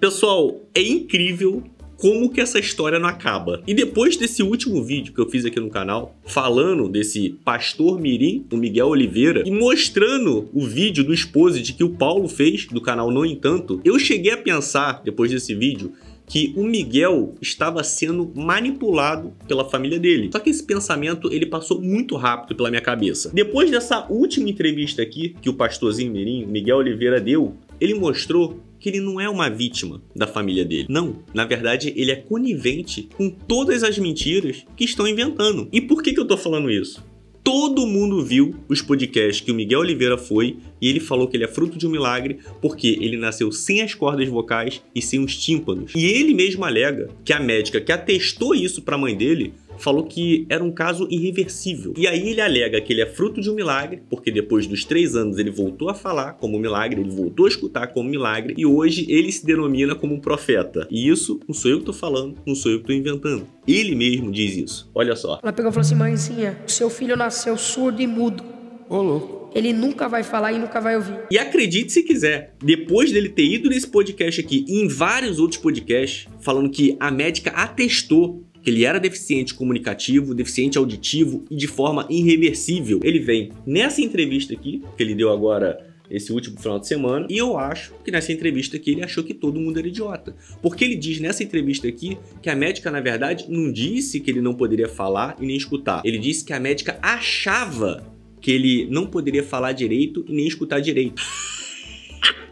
Pessoal, é incrível como que essa história não acaba. E depois desse último vídeo que eu fiz aqui no canal, falando desse pastor mirim, o Miguel Oliveira, e mostrando o vídeo do exposit que o Paulo fez do canal No Entanto, eu cheguei a pensar, depois desse vídeo, que o Miguel estava sendo manipulado pela família dele. Só que esse pensamento, ele passou muito rápido pela minha cabeça. Depois dessa última entrevista aqui, que o pastorzinho mirim, Miguel Oliveira, deu, ele mostrou que ele não é uma vítima da família dele. Não, na verdade, ele é conivente com todas as mentiras que estão inventando. E por que eu tô falando isso? Todo mundo viu os podcasts que o Miguel Oliveira foi e ele falou que ele é fruto de um milagre porque ele nasceu sem as cordas vocais e sem os tímpanos. E ele mesmo alega que a médica que atestou isso para a mãe dele falou que era um caso irreversível. E aí ele alega que ele é fruto de um milagre, porque depois dos 3 anos ele voltou a falar como milagre, ele voltou a escutar como milagre, e hoje ele se denomina como um profeta. E isso não sou eu que tô falando, não sou eu que tô inventando. Ele mesmo diz isso. Olha só. Ela pegou e falou assim: mãezinha, seu filho nasceu surdo e mudo. Ô, louco. Ele nunca vai falar e nunca vai ouvir. E acredite se quiser, depois dele ter ido nesse podcast aqui e em vários outros podcasts, falando que a médica atestou que ele era deficiente comunicativo, deficiente auditivo e de forma irreversível, ele vem nessa entrevista aqui, que ele deu agora esse último final de semana, e eu acho que nessa entrevista aqui ele achou que todo mundo era idiota. Porque ele diz nessa entrevista aqui que a médica, na verdade, não disse que ele não poderia falar e nem escutar. Ele disse que a médica achava que ele não poderia falar direito e nem escutar direito.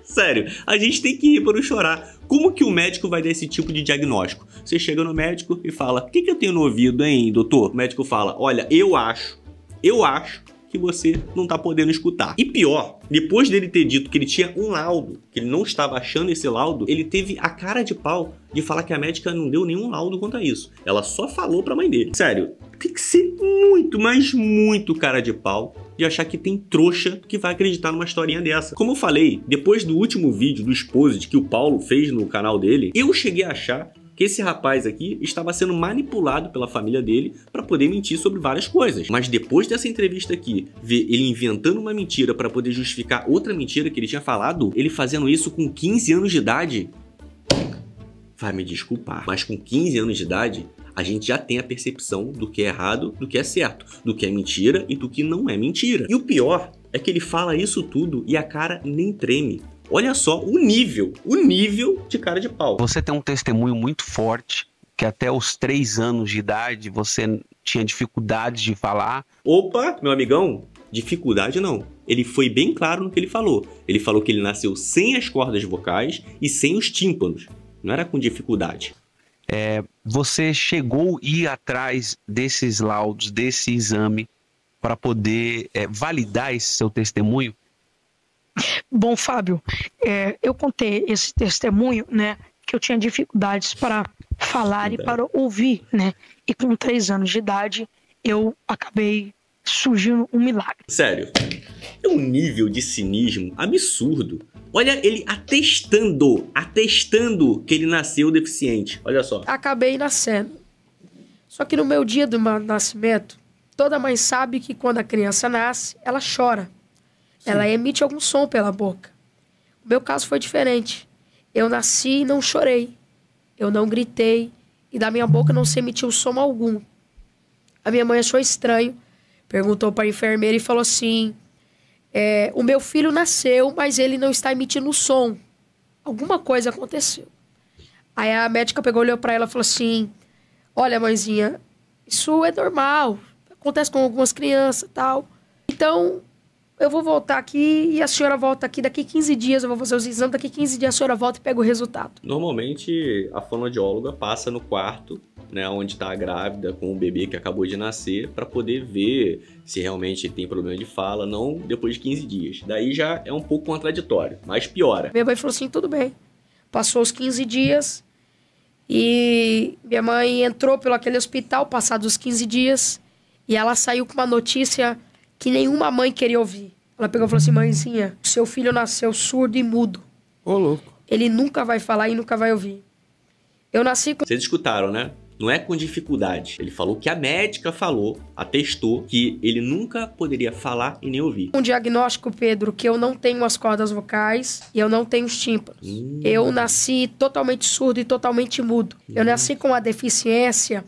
Sério, a gente tem que rir para não chorar. Como que o médico vai dar esse tipo de diagnóstico? Você chega no médico e fala: o que eu tenho no ouvido, hein, doutor? O médico fala: olha, eu acho que você não tá podendo escutar. E pior, depois dele ter dito que ele tinha um laudo, que ele não estava achando esse laudo, ele teve a cara de pau de falar que a médica não deu nenhum laudo quanto a isso. Ela só falou pra mãe dele. Sério, tem que ser muito, mas muito cara de pau de achar que tem trouxa que vai acreditar numa historinha dessa. Como eu falei, depois do último vídeo do exposit que o Paulo fez no canal dele, eu cheguei a achar que esse rapaz aqui estava sendo manipulado pela família dele para poder mentir sobre várias coisas. Mas depois dessa entrevista aqui, ver ele inventando uma mentira para poder justificar outra mentira que ele tinha falado, ele fazendo isso com 15 anos de idade, vai me desculpar, mas com 15 anos de idade, a gente já tem a percepção do que é errado, do que é certo, do que é mentira e do que não é mentira. E o pior é que ele fala isso tudo e a cara nem treme. Olha só o nível de cara de pau. Você tem um testemunho muito forte, que até os 3 anos de idade você tinha dificuldades de falar. Opa, meu amigão, dificuldade não. Ele foi bem claro no que ele falou. Ele falou que ele nasceu sem as cordas vocais e sem os tímpanos. Não era com dificuldade. Você chegou a ir atrás desses laudos, desse exame, para poder validar esse seu testemunho? Bom, Fábio, eu contei esse testemunho, né, que eu tinha dificuldades para falar e para ouvir, né, e com 3 anos de idade eu acabei surgindo um milagre. Sério, é um nível de cinismo absurdo. Olha ele atestando que ele nasceu deficiente, olha só. Acabei nascendo, só que no meu dia do nascimento, toda mãe sabe que quando a criança nasce, ela chora. Sim. Ela emite algum som pela boca. O meu caso foi diferente. Eu nasci e não chorei. Eu não gritei. E da minha boca não se emitiu som algum. A minha mãe achou estranho. Perguntou para a enfermeira e falou assim: o meu filho nasceu, mas ele não está emitindo som. Alguma coisa aconteceu. Aí a médica pegou, olhou para ela e falou assim: olha, mãezinha, isso é normal. Acontece com algumas crianças e tal. Então, eu vou voltar aqui e a senhora volta aqui daqui 15 dias, eu vou fazer os exames, daqui 15 dias a senhora volta e pega o resultado. Normalmente, a fonoaudióloga passa no quarto, né, onde está a grávida com o bebê que acabou de nascer, para poder ver se realmente tem problema de fala, não depois de 15 dias. Daí já é um pouco contraditório, mas piora. Minha mãe falou assim: tudo bem. Passou os 15 dias e minha mãe entrou pelo aquele hospital, passados os 15 dias, e ela saiu com uma notícia que nenhuma mãe queria ouvir. Ela pegou e falou assim: mãezinha, seu filho nasceu surdo e mudo. Ô, louco. Ele nunca vai falar e nunca vai ouvir. Eu nasci com... Vocês escutaram, né? não é com dificuldade. Ele falou que a médica falou, atestou, que ele nunca poderia falar e nem ouvir. Um diagnóstico, Pedro, que eu não tenho as cordas vocais e eu não tenho os tímpanos. Eu nasci totalmente surdo e totalmente mudo. Eu nasci com uma deficiência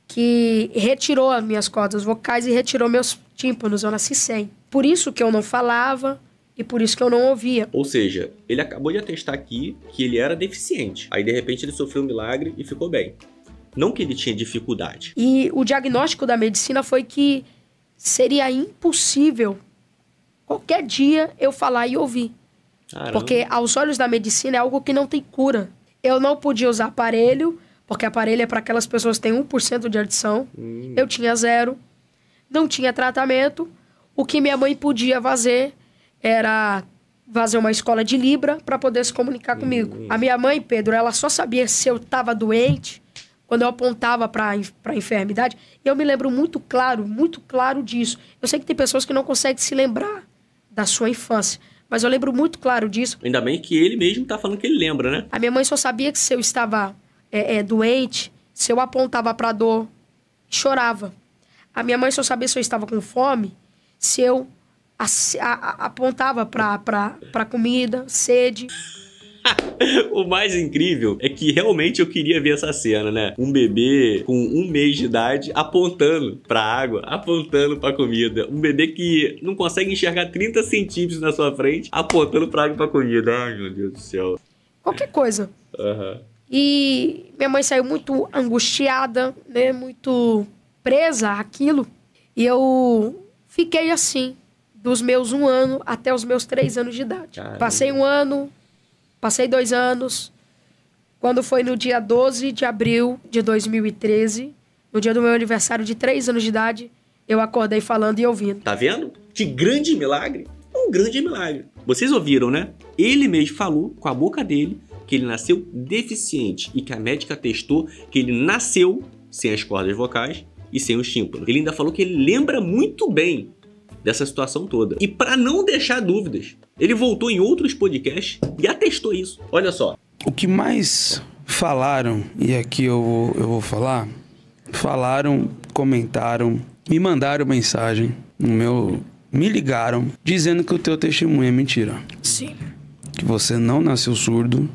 que retirou as minhas cordas vocais e retirou meus tímpanos. Eu nasci sem. Por isso que eu não falava e por isso que eu não ouvia. Ou seja, ele acabou de atestar aqui que ele era deficiente. Aí, de repente, ele sofreu um milagre e ficou bem. Não que ele tinha dificuldade. E o diagnóstico da medicina foi que seria impossível qualquer dia eu falar e ouvir. Caramba. Porque aos olhos da medicina é algo que não tem cura. Eu não podia usar aparelho, porque aparelho é para aquelas pessoas que têm 1% de audição. Eu tinha 0. Não tinha tratamento. O que minha mãe podia fazer era fazer uma escola de Libra para poder se comunicar comigo. A minha mãe, Pedro, ela só sabia se eu estava doente quando eu apontava para a enfermidade. E eu me lembro muito claro disso. Eu sei que tem pessoas que não conseguem se lembrar da sua infância, mas eu lembro muito claro disso. Ainda bem que ele mesmo tá falando que ele lembra, né? A minha mãe só sabia que se eu estava doente, se eu apontava para dor, chorava. A minha mãe só sabia se eu estava com fome, se eu apontava para comida, sede. O mais incrível é que realmente eu queria ver essa cena, né? Um bebê com 1 mês de idade apontando pra água, apontando pra comida. Um bebê que não consegue enxergar 30 centímetros na sua frente, apontando pra água e pra comida. Ai, meu Deus do céu. Qualquer coisa. E minha mãe saiu muito angustiada, né? Muito presa àquilo. E eu fiquei assim, dos meus 1 ano até os meus 3 anos de idade. Caramba. Passei 1 ano, passei 2 anos. Quando foi no dia 12 de abril de 2013, no dia do meu aniversário de 3 anos de idade, eu acordei falando e ouvindo. Tá vendo? Que grande milagre. Um grande milagre. Vocês ouviram, né? Ele mesmo falou com a boca dele que ele nasceu deficiente e que a médica testou que ele nasceu sem as cordas vocais e sem os tímpanos. Ele ainda falou que ele lembra muito bem dessa situação toda. E para não deixar dúvidas, ele voltou em outros podcasts e atestou isso. Olha só. O que mais falaram, e aqui eu vou falar, falaram, comentaram, me mandaram mensagem no meu... Me ligaram dizendo que o teu testemunho é mentira. Sim. Que você não nasceu surdo,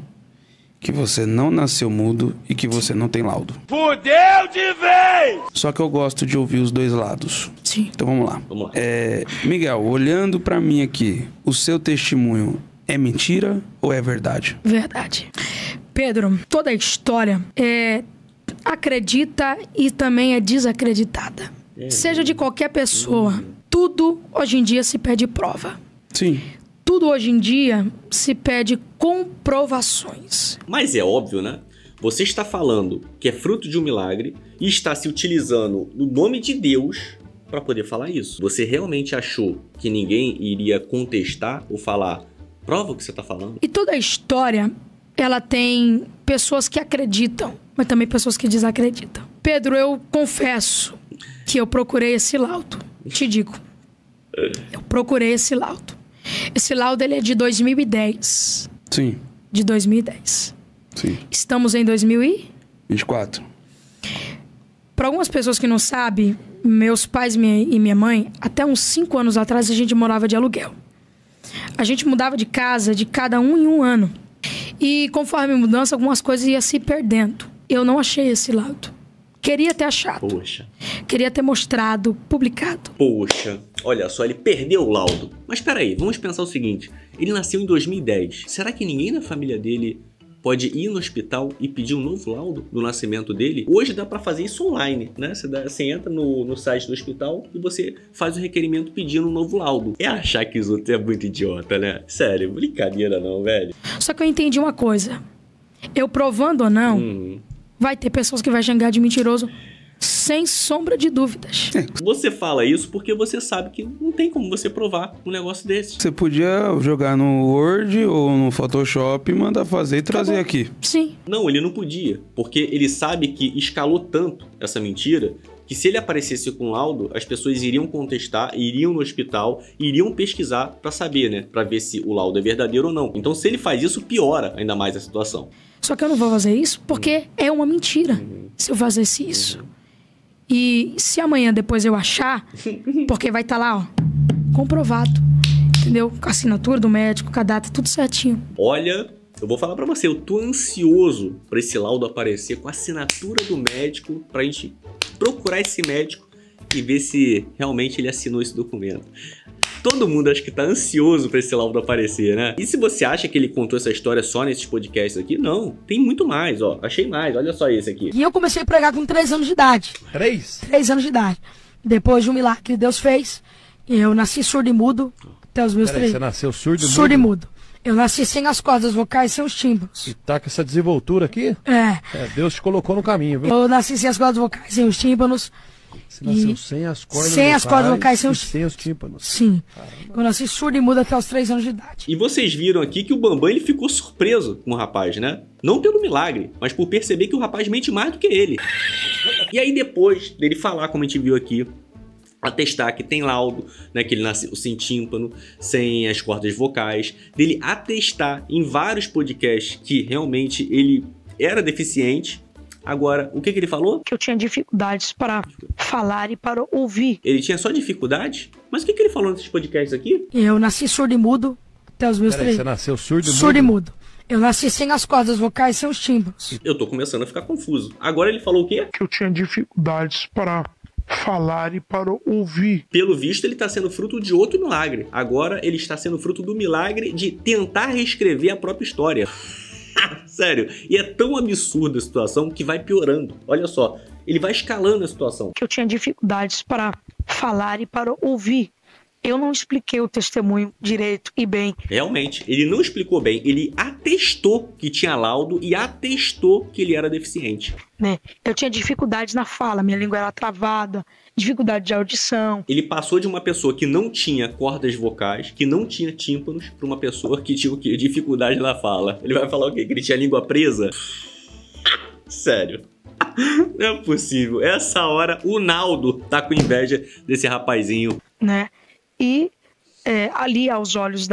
que você não nasceu mudo e que você não tem laudo. Fudeu de vez! Só que eu gosto de ouvir os dois lados. Sim. Então vamos lá. Vamos lá. Miguel, olhando pra mim aqui, o seu testemunho é mentira ou é verdade? Verdade. Pedro, toda a história acredita e também é desacreditada. Seja de qualquer pessoa, tudo hoje em dia se pede prova. Sim. Tudo hoje em dia se pede comprovações. Mas é óbvio, né? Você está falando que é fruto de um milagre e está se utilizando do nome de Deus para poder falar isso. Você realmente achou que ninguém iria contestar ou falar, prova o que você está falando? E toda a história, ela tem pessoas que acreditam, mas também pessoas que desacreditam. Pedro, eu confesso que eu procurei esse laudo. Te digo. Eu procurei esse laudo. Esse laudo, ele é de 2010. Sim. De 2010. Sim. Estamos em 24. Para algumas pessoas que não sabem, meus pais e minha mãe, até uns 5 anos atrás, a gente morava de aluguel. A gente mudava de casa de cada um em 1 ano. E conforme a mudança, algumas coisas iam se perdendo. Eu não achei esse laudo. Queria ter achado. Poxa. Queria ter mostrado, publicado. Poxa. Olha só, ele perdeu o laudo. Mas peraí, vamos pensar o seguinte. Ele nasceu em 2010. Será que ninguém na família dele pode ir no hospital e pedir um novo laudo do nascimento dele? Hoje dá pra fazer isso online, né? Você entra no site do hospital e você faz o requerimento pedindo um novo laudo. É achar que os outros é muito idiota, né? Sério, brincadeira não, velho. Só que eu entendi uma coisa. Eu provando ou não, vai ter pessoas que vai xingar de mentiroso sem sombra de dúvidas. Você fala isso porque você sabe que não tem como você provar um negócio desse. Você podia jogar no Word ou no Photoshop, mandar fazer e trazer aqui. Sim. Não, ele não podia, porque ele sabe que escalou tanto essa mentira que se ele aparecesse com laudo, as pessoas iriam contestar, iriam no hospital, iriam pesquisar pra saber, né? Pra ver se o laudo é verdadeiro ou não. Então, se ele faz isso, piora ainda mais a situação. Só que eu não vou fazer isso porque é uma mentira se eu fizesse isso. E se amanhã depois eu achar, porque vai estar lá, ó, comprovado, entendeu? Com a assinatura do médico, com a data, tudo certinho. Olha, eu vou falar pra você, eu tô ansioso pra esse laudo aparecer com a assinatura do médico, pra gente procurar esse médico e ver se realmente ele assinou esse documento. Todo mundo acho que tá ansioso pra esse laudo aparecer, né? E se você acha que ele contou essa história só nesses podcasts aqui, não. Tem muito mais, ó. Achei mais, olha só esse aqui. E eu comecei a pregar com 3 anos de idade. 3? 3 anos de idade. Depois de um milagre que Deus fez, eu nasci surdo e mudo até os meus 3 Você nasceu surdo e mudo? Surdo e mudo. Eu nasci sem as cordas vocais, sem os tímpanos. E tá com essa desenvoltura aqui? É. Deus te colocou no caminho, viu? Eu nasci sem as cordas vocais, sem os tímpanos. Você nasceu sem as cordas sem vocais, as cordas vocais, sem os tímpanos. Sim. Eu nasci surdo e mudo até os 3 anos de idade. E vocês viram aqui que o Bambam ele ficou surpreso com o rapaz, né? Não pelo milagre, mas por perceber que o rapaz mente mais do que ele. E aí depois dele falar, como a gente viu aqui, atestar que tem laudo, né, que ele nasceu sem tímpano, sem as cordas vocais, dele atestar em vários podcasts que realmente ele era deficiente. Agora, o que ele falou? Que eu tinha dificuldades para falar e para ouvir. Ele tinha só dificuldade? Mas o que ele falou nesses podcasts aqui? Eu nasci surdo e mudo até os meus 3 Você nasceu surdo e mudo? Surdo e mudo. Eu nasci sem as cordas vocais, sem os tímpanos. Eu tô começando a ficar confuso. Agora ele falou o quê? Que eu tinha dificuldades para falar e para ouvir. Pelo visto, ele está sendo fruto de outro milagre. Agora, ele está sendo fruto do milagre de tentar reescrever a própria história. Sério. E é tão absurda a situação que vai piorando. Olha só. Ele vai escalando a situação. Que eu tinha dificuldades para falar e para ouvir. Eu não expliquei o testemunho direito e bem. Realmente, ele não explicou bem. Ele atestou que tinha laudo e atestou que ele era deficiente. Né? Eu tinha dificuldades na fala, minha língua era travada, dificuldade de audição. Ele passou de uma pessoa que não tinha cordas vocais, que não tinha tímpanos, para uma pessoa que tinha o quê? Dificuldade na fala. Ele vai falar o quê? Que ele tinha a língua presa? Sério. Não é possível. Essa hora, o Naldo tá com inveja desse rapazinho. Né? E ali aos olhos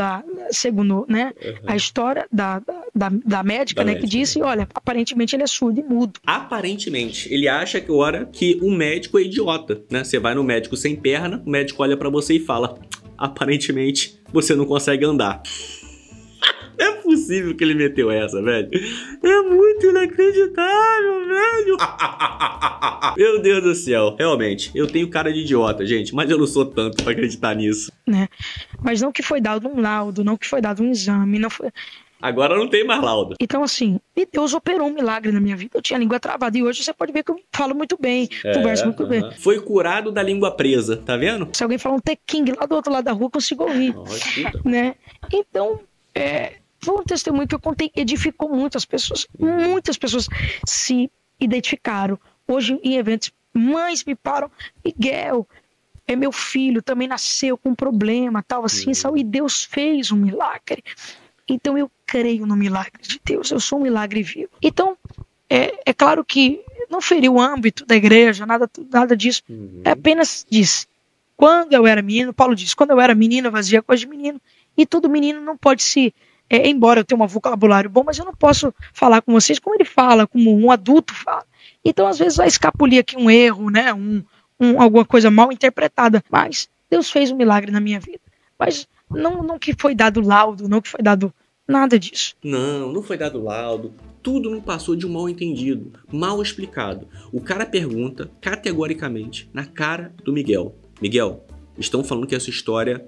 segundo, né, a história da médica, né, que disse, olha, aparentemente ele é surdo e mudo. Aparentemente, ele acha que o médico é idiota, né? Você vai no médico sem perna, o médico olha pra você e fala, aparentemente você não consegue andar. Não é possível que ele meteu essa, velho. É muito inacreditável, velho. Meu Deus do céu. Realmente, eu tenho cara de idiota, gente. Mas eu não sou tanto pra acreditar nisso. Né? Mas não que foi dado um laudo, não que foi dado um exame, não foi... Agora não tem mais laudo. Então, assim, Deus operou um milagre na minha vida. Eu tinha a língua travada e hoje você pode ver que eu falo muito bem, converso muito bem. Foi curado da língua presa, tá vendo? Se alguém falar um tequingue lá do outro lado da rua, eu consigo ouvir. Né? Então, foi um testemunho que eu contei, edificou muitas pessoas. Muitas pessoas se identificaram. Hoje, em eventos, mães me param, Miguel, meu filho também nasceu com um problema, tal, assim, e Deus fez um milagre. Então eu creio no milagre de Deus, eu sou um milagre vivo. Então, é claro que não feriu o âmbito da igreja, nada disso. Apenas disse, quando eu era menino, Paulo disse, quando eu era menino eu fazia coisa de menino, e todo menino não pode se... embora eu tenha um vocabulário bom, mas eu não posso falar com vocês como ele fala, como um adulto fala. Então, às vezes, vai escapulir aqui um erro, né? Alguma coisa mal interpretada. Mas Deus fez um milagre na minha vida. Mas não que foi dado laudo, não que foi dado nada disso. Não foi dado laudo. Tudo não passou de um mal entendido, mal explicado. O cara pergunta, categoricamente, na cara do Miguel. Miguel, estão falando que essa história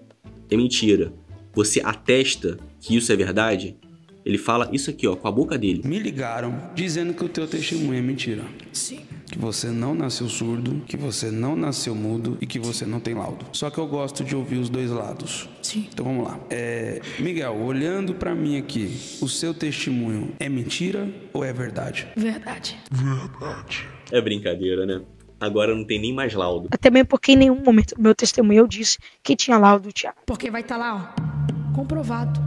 é mentira. Você atesta que isso é verdade? Ele fala isso aqui, ó, com a boca dele. Me ligaram dizendo que o teu testemunho é mentira. Sim. Que você não nasceu surdo, que você não nasceu mudo e que você não tem laudo. Só que eu gosto de ouvir os dois lados. Sim. Então vamos lá. Miguel, olhando pra mim aqui, o seu testemunho é mentira ou é verdade? Verdade. Verdade. É brincadeira, né? Agora não tem nem mais laudo. Até mesmo porque em nenhum momento do meu testemunho eu disse que tinha laudo, Tiago. Porque vai estar lá, ó, comprovado.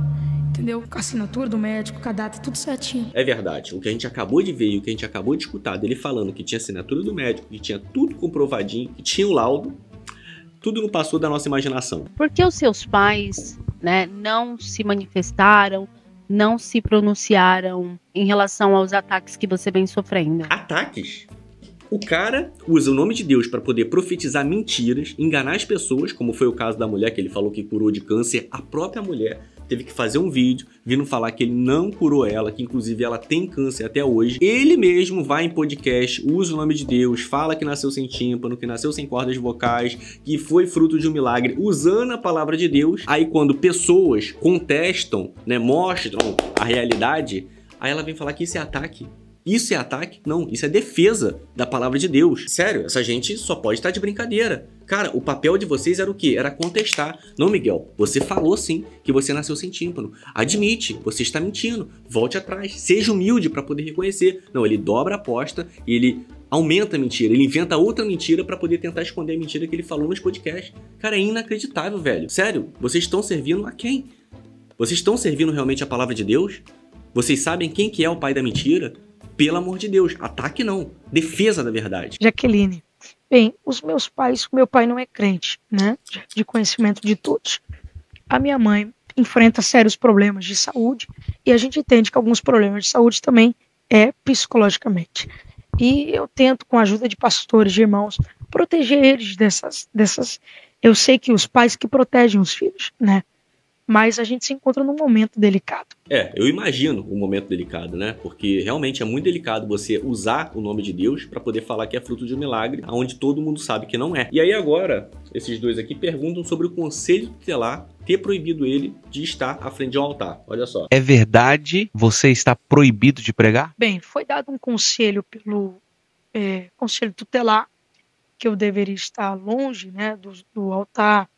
Entendeu? Com a assinatura do médico, com a data, tudo certinho. É verdade. O que a gente acabou de ver e o que a gente acabou de escutar dele falando que tinha assinatura do médico, que tinha tudo comprovadinho, que tinha o laudo, tudo não passou da nossa imaginação. Por que os seus pais, né, não se manifestaram, não se pronunciaram em relação aos ataques que você vem sofrendo? Ataques? O cara usa o nome de Deus para poder profetizar mentiras, enganar as pessoas, como foi o caso da mulher que ele falou que curou de câncer. A própria mulher teve que fazer um vídeo vindo falar que ele não curou ela, que inclusive ela tem câncer até hoje. Ele mesmo vai em podcast, usa o nome de Deus, fala que nasceu sem tímpano, que nasceu sem cordas vocais, que foi fruto de um milagre, usando a palavra de Deus. Aí quando pessoas contestam, né, mostram a realidade, aí ela vem falar que isso é ataque. Isso é ataque? Não, isso é defesa da palavra de Deus. Sério, essa gente só pode estar de brincadeira. Cara, o papel de vocês era o quê? Era contestar. Não, Miguel, você falou sim que você nasceu sem tímpano. Admite, você está mentindo. Volte atrás. Seja humilde para poder reconhecer. Não, ele dobra a aposta e ele aumenta a mentira. Ele inventa outra mentira para poder tentar esconder a mentira que ele falou nos podcasts. Cara, é inacreditável, velho. Sério, vocês estão servindo a quem? Vocês estão servindo realmente a palavra de Deus? Vocês sabem quem que é o pai da mentira? Pelo amor de Deus, ataque não, defesa da verdade. Jaqueline, bem, os meus pais, meu pai não é crente, né, de conhecimento de todos. A minha mãe enfrenta sérios problemas de saúde e a gente entende que alguns problemas de saúde também é psicologicamente. E eu tento, com a ajuda de pastores, de irmãos, proteger eles dessas... Eu sei que os pais que protegem os filhos, né? Mas a gente se encontra num momento delicado. Eu imagino um momento delicado, né? Porque realmente é muito delicado você usar o nome de Deus para poder falar que é fruto de um milagre, onde todo mundo sabe que não é. E aí agora, esses dois aqui perguntam sobre o conselho tutelar ter proibido ele de estar à frente de um altar. Olha só. É verdade? Você está proibido de pregar? Bem, foi dado um conselho pelo conselho tutelar que eu deveria estar longe, né, do altar,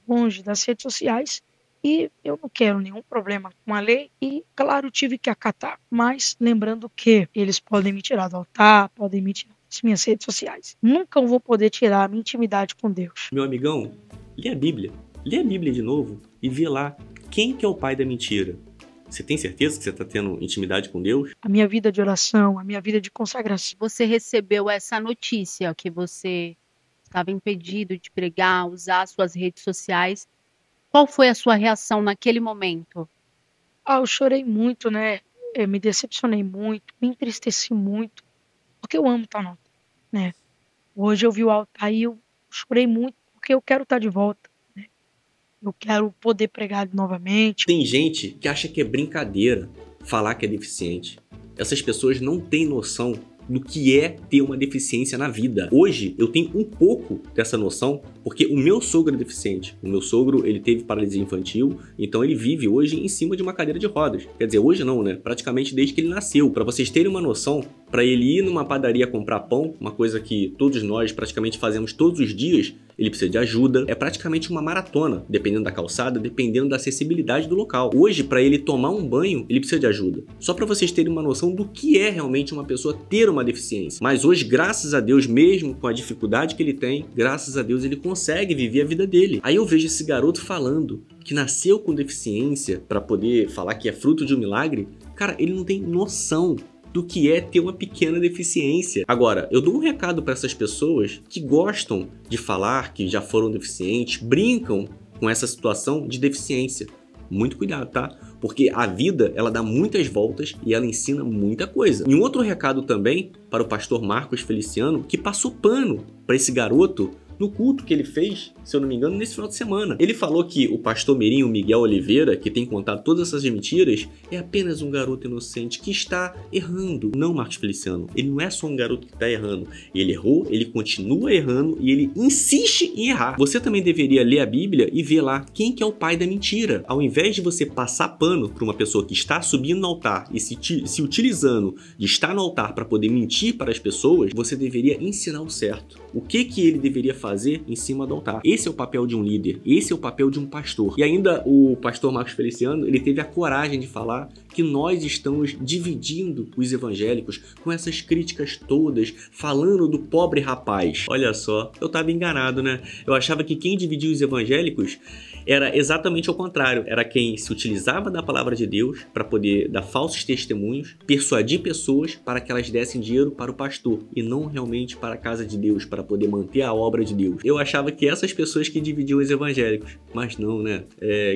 longe das redes sociais. E eu não quero nenhum problema com a lei e, claro, tive que acatar. Mas lembrando que eles podem me tirar do altar, podem me tirar das minhas redes sociais. Nunca vou poder tirar a minha intimidade com Deus. Meu amigão, lê a Bíblia. Lê a Bíblia de novo e vê lá quem que é o pai da mentira. Você tem certeza que você está tendo intimidade com Deus? A minha vida de oração, a minha vida de consagração. Você recebeu essa notícia que você estava impedido de pregar, usar suas redes sociais. Qual foi a sua reação naquele momento? Eu chorei muito, né? Eu me decepcionei muito, me entristeci muito, porque eu amo estar no altar, né? Hoje eu vi o altar e eu chorei muito, porque eu quero estar de volta, né? Eu quero poder pregar novamente. Tem gente que acha que é brincadeira falar que é deficiente. Essas pessoas não têm noção do que é ter uma deficiência na vida. Hoje eu tenho um pouco dessa noção, porque o meu sogro é deficiente. O meu sogro, ele teve paralisia infantil, então ele vive hoje em cima de uma cadeira de rodas. Quer dizer, hoje não, né? Praticamente desde que ele nasceu. Para vocês terem uma noção, para ele ir numa padaria comprar pão, uma coisa que todos nós praticamente fazemos todos os dias, ele precisa de ajuda. É praticamente uma maratona, dependendo da calçada, dependendo da acessibilidade do local. Hoje, para ele tomar um banho, ele precisa de ajuda. Só para vocês terem uma noção do que é realmente uma pessoa ter uma deficiência. Mas hoje, graças a Deus, mesmo com a dificuldade que ele tem, graças a Deus ele consegue viver a vida dele. Aí eu vejo esse garoto falando que nasceu com deficiência para poder falar que é fruto de um milagre. Cara, ele não tem noção do que é ter uma pequena deficiência. Agora, eu dou um recado para essas pessoas que gostam de falar que já foram deficientes, brincam com essa situação de deficiência. Muito cuidado, tá? Porque a vida, ela dá muitas voltas e ela ensina muita coisa. E um outro recado também para o pastor Marcos Feliciano, que passou pano para esse garoto no culto que ele fez, se eu não me engano, nesse final de semana. Ele falou que o pastor Merinho Miguel Oliveira, que tem contado todas essas mentiras, é apenas um garoto inocente que está errando. Não, Marcos Feliciano, ele não é só um garoto que está errando. Ele errou, ele continua errando e ele insiste em errar. Você também deveria ler a Bíblia e ver lá quem que é o pai da mentira. Ao invés de você passar pano para uma pessoa que está subindo no altar e se utilizando de estar no altar para poder mentir para as pessoas, você deveria ensinar o certo. O que ele deveria fazer em cima do altar. Esse é o papel de um líder, esse é o papel de um pastor. E ainda o pastor Marcos Feliciano, ele teve a coragem de falar que nós estamos dividindo os evangélicos com essas críticas todas, falando do pobre rapaz. Olha só, eu estava enganado, né? Eu achava que quem dividia os evangélicos era exatamente ao contrário. Era quem se utilizava da palavra de Deus para poder dar falsos testemunhos, persuadir pessoas para que elas dessem dinheiro para o pastor e não realmente para a casa de Deus, para poder manter a obra de Deus. Eu achava que essas pessoas que dividiam os evangélicos, mas não, né?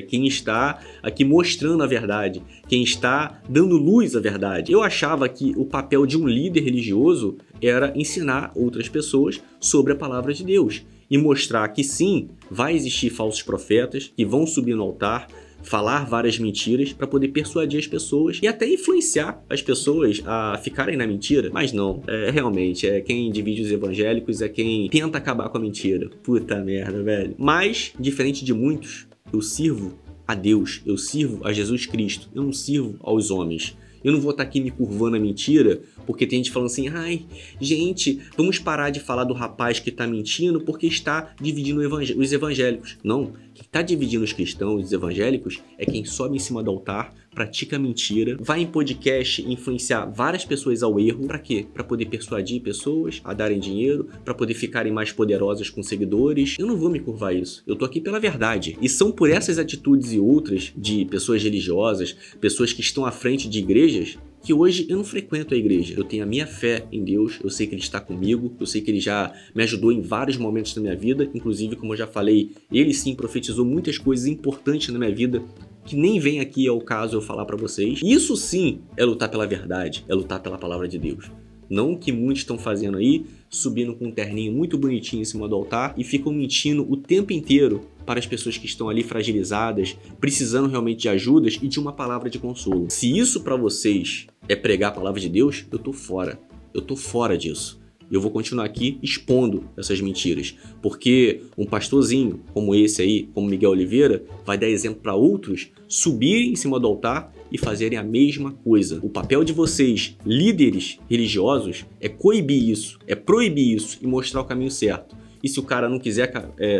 Quem está aqui mostrando a verdade, quem está dando luz à verdade. Eu achava que o papel de um líder religioso era ensinar outras pessoas sobre a palavra de Deus e mostrar que sim, vai existir falsos profetas que vão subir no altar, falar várias mentiras para poder persuadir as pessoas e até influenciar as pessoas a ficarem na mentira. Mas não, realmente, quem divide os evangélicos é quem tenta acabar com a mentira. Puta merda, velho. Mas, diferente de muitos, eu sirvo a Deus, eu sirvo a Jesus Cristo, eu não sirvo aos homens. Eu não vou estar aqui me curvando a mentira, porque tem gente falando assim, ai, gente, vamos parar de falar do rapaz que está mentindo porque está dividindo os evangélicos. Não, quem está dividindo os cristãos e os evangélicos é quem sobe em cima do altar, pratica mentira, vai em podcast influenciar várias pessoas ao erro. Para quê? Para poder persuadir pessoas a darem dinheiro, para poder ficarem mais poderosas com seguidores. Eu não vou me curvar isso. Eu tô aqui pela verdade. E são por essas atitudes e outras de pessoas religiosas, pessoas que estão à frente de igrejas, que hoje eu não frequento a igreja. Eu tenho a minha fé em Deus, eu sei que Ele está comigo, eu sei que Ele já me ajudou em vários momentos da minha vida, inclusive, como eu já falei, Ele sim profetizou muitas coisas importantes na minha vida, que nem vem aqui ao caso eu falar pra vocês. Isso sim é lutar pela verdade, é lutar pela palavra de Deus. Não o que muitos estão fazendo aí, subindo com um terninho muito bonitinho em cima do altar e ficam mentindo o tempo inteiro para as pessoas que estão ali fragilizadas, precisando realmente de ajudas e de uma palavra de consolo. Se isso para vocês é pregar a palavra de Deus, eu tô fora. Eu tô fora disso. Eu vou continuar aqui expondo essas mentiras, porque um pastorzinho como esse aí, como Miguel Oliveira, vai dar exemplo para outros subirem em cima do altar e fazerem a mesma coisa. O papel de vocês, líderes religiosos, é coibir isso, é proibir isso e mostrar o caminho certo. E se o cara não quiser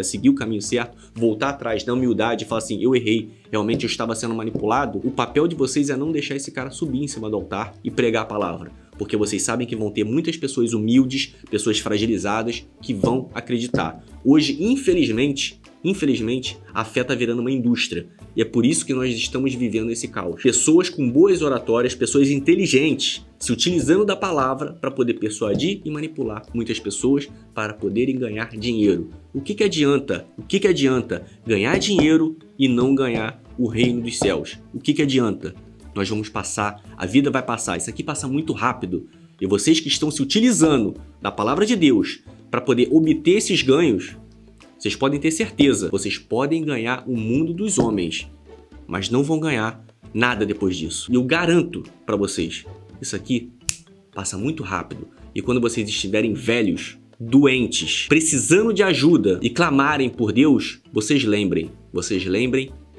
seguir o caminho certo, voltar atrás na humildade e falar assim, eu errei, realmente eu estava sendo manipulado, o papel de vocês é não deixar esse cara subir em cima do altar e pregar a palavra. Porque vocês sabem que vão ter muitas pessoas humildes, pessoas fragilizadas, que vão acreditar. Hoje, infelizmente, a fé está virando uma indústria. E é por isso que nós estamos vivendo esse caos. Pessoas com boas oratórias, pessoas inteligentes, se utilizando da palavra para poder persuadir e manipular muitas pessoas para poderem ganhar dinheiro. O que adianta? O que adianta ganhar dinheiro e não ganhar o reino dos céus? O que adianta? Nós vamos passar, a vida vai passar, isso aqui passa muito rápido. E vocês que estão se utilizando da palavra de Deus para poder obter esses ganhos, vocês podem ter certeza, vocês podem ganhar o mundo dos homens, mas não vão ganhar nada depois disso. E eu garanto para vocês, isso aqui passa muito rápido. E quando vocês estiverem velhos, doentes, precisando de ajuda e clamarem por Deus, vocês lembrem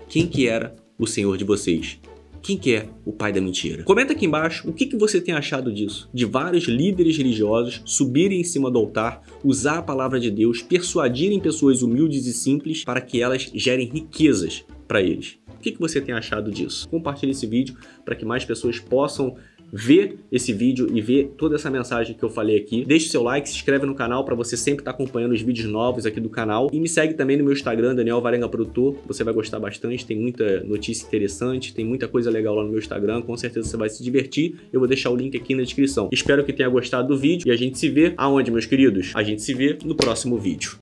quem que era o Senhor de vocês. Quem que é o pai da mentira? Comenta aqui embaixo o que você tem achado disso. De vários líderes religiosos subirem em cima do altar, usar a palavra de Deus, persuadirem pessoas humildes e simples para que elas gerem riquezas para eles. O que você tem achado disso? Compartilhe esse vídeo para que mais pessoas possam ver esse vídeo e ver toda essa mensagem que eu falei aqui. Deixe seu like, se inscreve no canal para você sempre estar acompanhando os vídeos novos aqui do canal. E me segue também no meu Instagram, Daniel Varenga Produtor. Você vai gostar bastante, tem muita notícia interessante, tem muita coisa legal lá no meu Instagram. Com certeza você vai se divertir. Eu vou deixar o link aqui na descrição. Espero que tenha gostado do vídeo e a gente se vê aonde, meus queridos? A gente se vê no próximo vídeo.